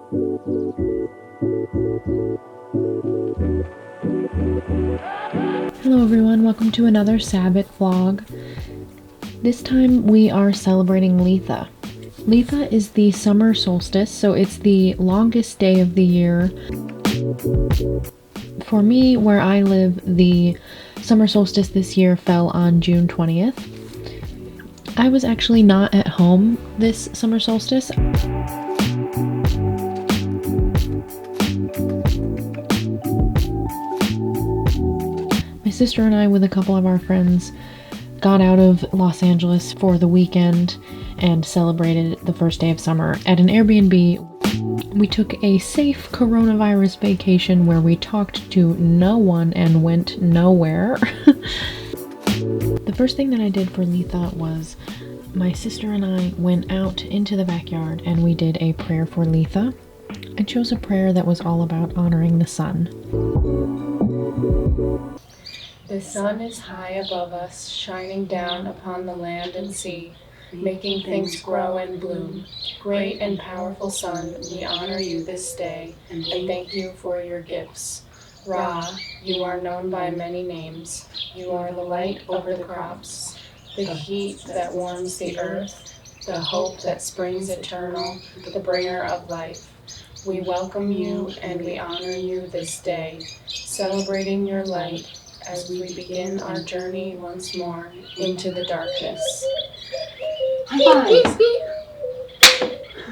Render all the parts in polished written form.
Hello everyone, welcome to another Sabbath vlog. This time we are celebrating Litha. Litha is the summer solstice, so it's the longest day of the year. For me, where I live, the summer solstice this year fell on June 20th. I was actually not at home this summer solstice. My sister and I, with a couple of our friends, got out of Los Angeles for the weekend and celebrated the first day of summer at an Airbnb. We took a safe coronavirus vacation where we talked to no one and went nowhere. The first thing that I did for Litha was my sister and I went out into the backyard and we did a prayer for Litha. I chose a prayer that was all about honoring the sun. The sun is high above us, shining down upon the land and sea, making things grow and bloom. Great and powerful sun, we honor you this day, and thank you for your gifts. Ra, you are known by many names. You are the light over the crops, the heat that warms the earth, the hope that springs eternal, the bringer of life. We welcome you and we honor you this day, celebrating your light as we begin our journey once more into the darkness. High five!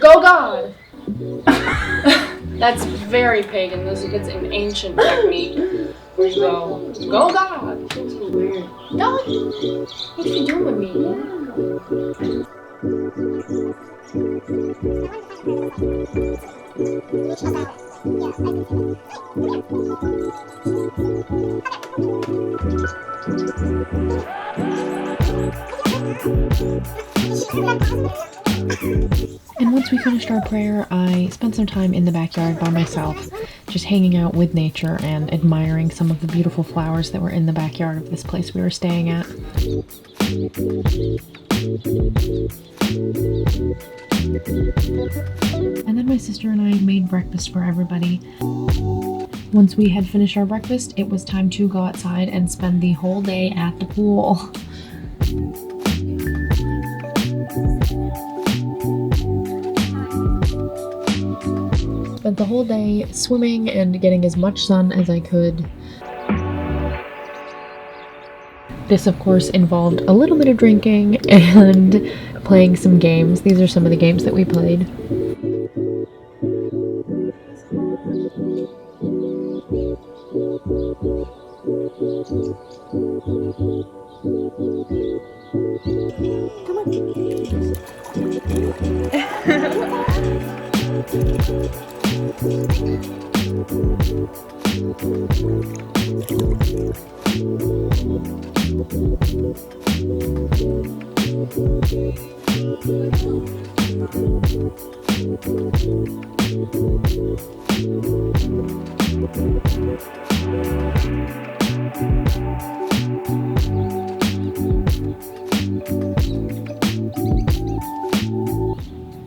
Go God! That's very pagan. It's an ancient technique where you go God! That's so weird. No! What are you doing with me? And once we finished our prayer, I spent some time in the backyard by myself, just hanging out with nature and admiring some of the beautiful flowers that were in the backyard of this place we were staying at. And then my sister and I made breakfast for everybody. Once we had finished our breakfast, it was time to go outside and spend the whole day at the pool. Spent the whole day swimming and getting as much sun as I could. This, of course, involved a little bit of drinking and playing some games. These are some of the games that we played. Come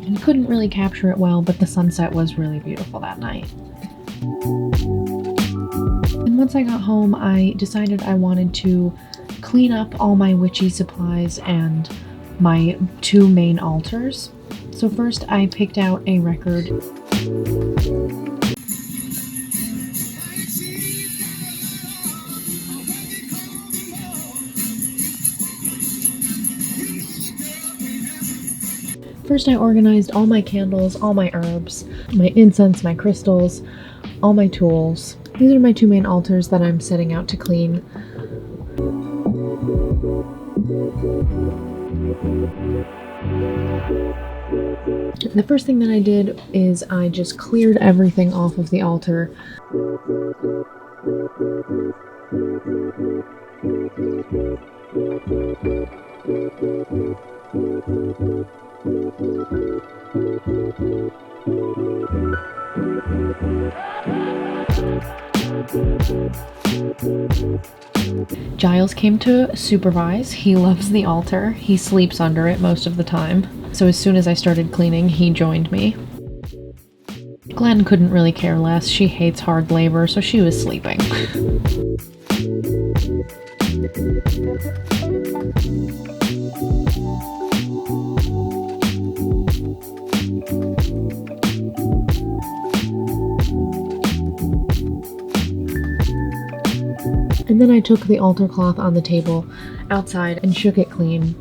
And couldn't really capture it well, but the sunset was really beautiful that night. And once I got home, I decided I wanted to clean up all my witchy supplies and my two main altars. So first I picked out a record. First I organized all my candles, all my herbs, my incense, my crystals, all my tools. These are my two main altars that I'm setting out to clean. The first thing that I did is I just cleared everything off of the altar. Giles came to supervise. He loves the altar. He sleeps under it most of the time. So as soon as I started cleaning, he joined me. Glenn couldn't really care less. She hates hard labor, so she was sleeping. And then I took the altar cloth on the table outside and shook it clean.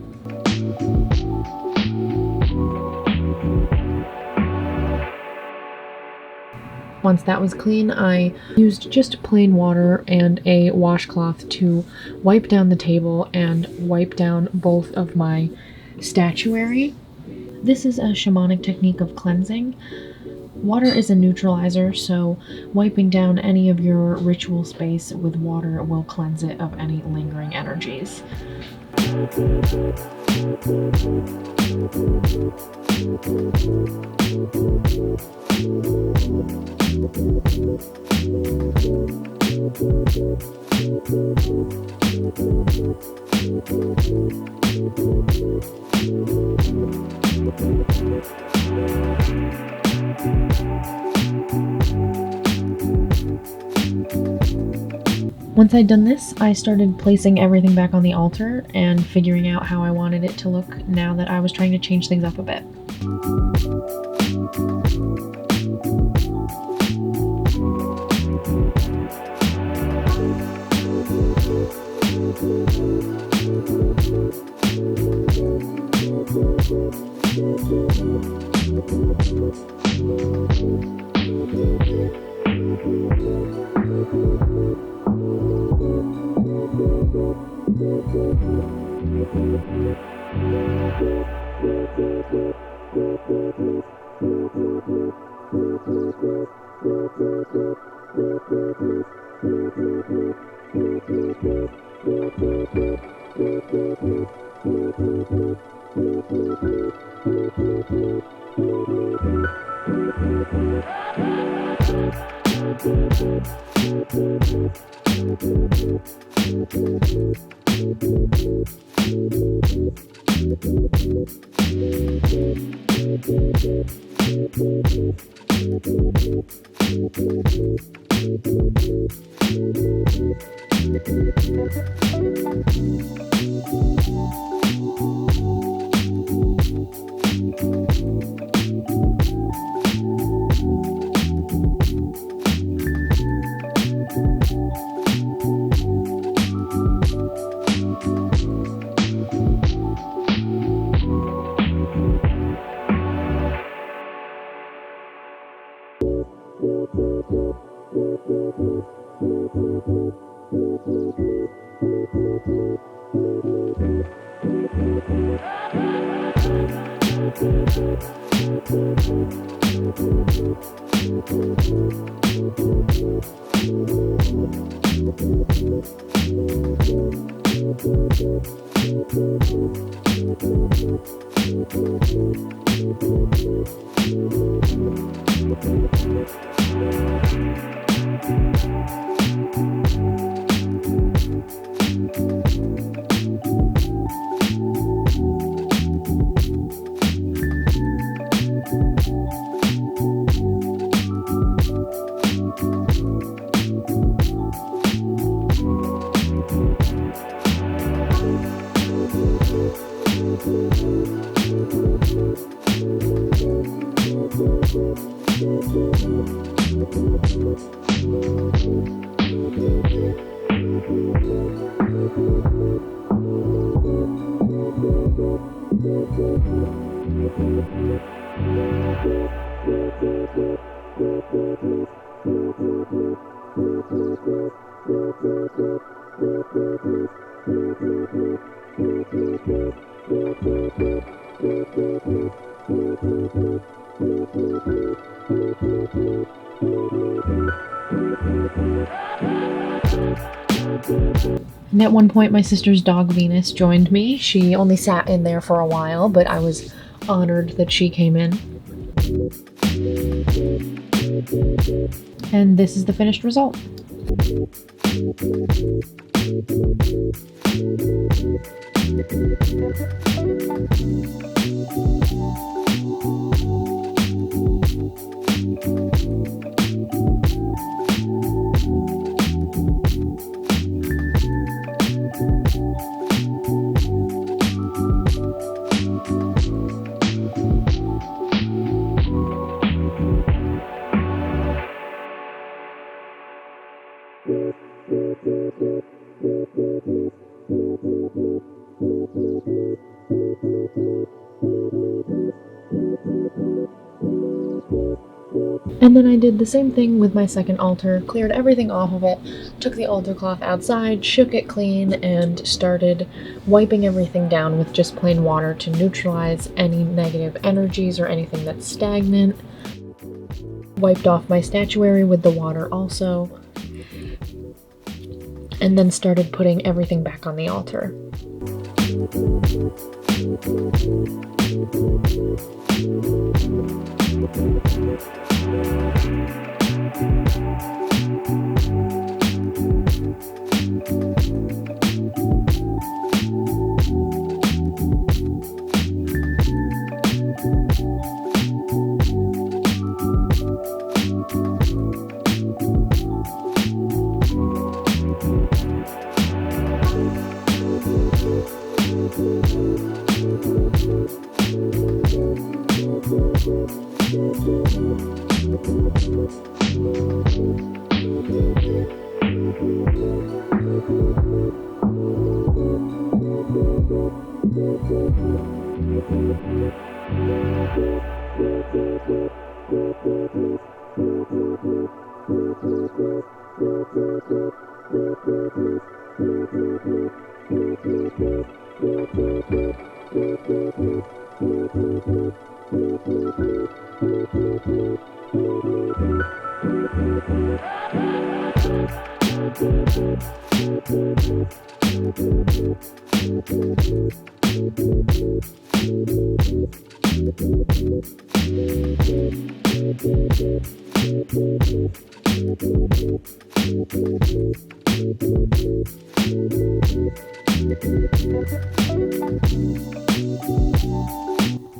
Once that was clean, I used just plain water and a washcloth to wipe down the table and wipe down both of my statuary. This is a shamanic technique of cleansing. Water is a neutralizer, so wiping down any of your ritual space with water will cleanse it of any lingering energies. Once I'd done this, I started placing everything back on the altar and figuring out how I wanted it to look now that I was trying to change things up a bit. And at one point, my sister's dog Venus joined me. She only sat in there for a while, but I was honored that she came in. And this is the finished result. And then I did the same thing with my second altar, cleared everything off of it, took the altar cloth outside, shook it clean, and started wiping everything down with just plain water to neutralize any negative energies or anything that's stagnant. Wiped off my statuary with the water also, and then started putting everything back on the altar.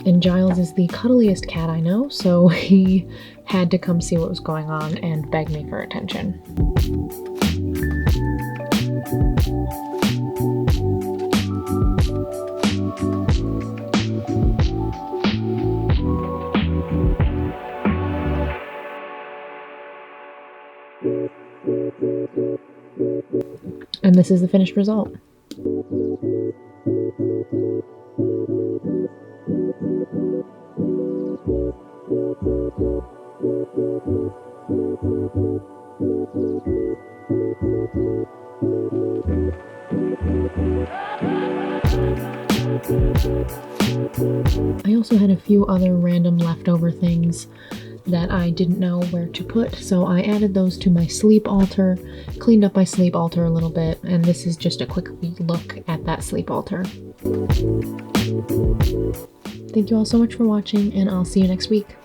And Giles is the cuddliest cat I know, so he had to come see what was going on and beg me for attention. And this is the finished result. I also had a few other random leftover things that I didn't know where to put, so I added those to my sleep altar, cleaned up my sleep altar a little bit, and this is just a quick look at that sleep altar. Thank you all so much for watching, and I'll see you next week.